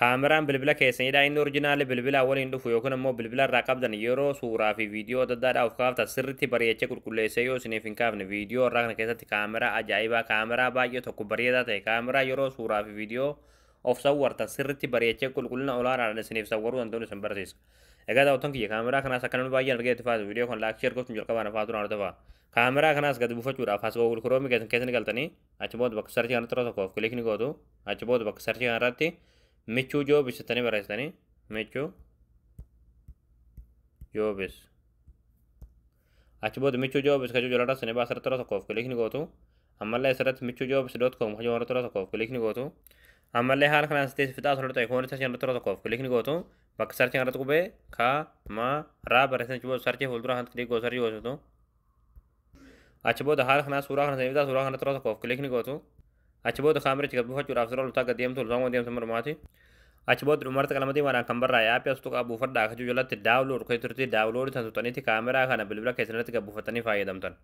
kaameraan bilbila keessanidha inni orjinaali bilbila waliin dhufu yookiin immoo bilbila irraa qabdan yeroo suuraa fi viidiyoo adda addaadhaaf kaaftan sirriitti bareechee qulqulleessee yoo isiniif hin kaafne viidiyoo irraa kana keessatti kaameraa ajaa'ibaa kaameraa baay'ee tokko bareedaa ta'e kaameraa yeroo suuraa fi viidiyoo of sawwartan sirriitti bareechee qulqullina olaanaadhaan isiniif sawwaruu danda'uun isin barsiisa. Egaa daawwattoon kiyya kaameraa kanaas akka namni baay'een argee itti faatu viidiyoo kan laakshii ergochuun jalqabaan afaa turaan hordofaa. Kaameraa kanaas gadi buufachuudhaaf as Google Chrome keessatti galtanii achi booda bakka sarchii kanatti tokko tokkoof kilikni gootu achi booda bakka sarchii kanarratti michuu joobis jettanii barreessitanii michuu joobis achi booda michuu joobis kajuu jalaa rasanii baasarratti tokkoof kilikni gootu ammallee asirratti michuu joobis.com kajuu warra tokkoof kilikni gootu ammallee haala kanaan sitti fixaa solota ikoonii sarchii kanatti tokkoof kilikni gootu bakka sarchii kanatti qubee kaameraa barreessanii achi booda sarchii fuuldura kanatti kilikni gootu sarchii gootu achi booda haala kanaa suuraa kana saniif suuraa kana tokkoof kilikni gootu achi booda kaamerichi gad buufachuudhaaf sirra loltaa gad deemtu loltaan waan deemtu marmaati achi booda dhumarratti qalamatii maadhaan kan barraa'e aappii as tuqaa buufadhaa akka jalatti daawulood kan turtii daawulood tan tuqaniiti kaameraa kana bilbila keessanitti gad buufatanii fayyadamtan.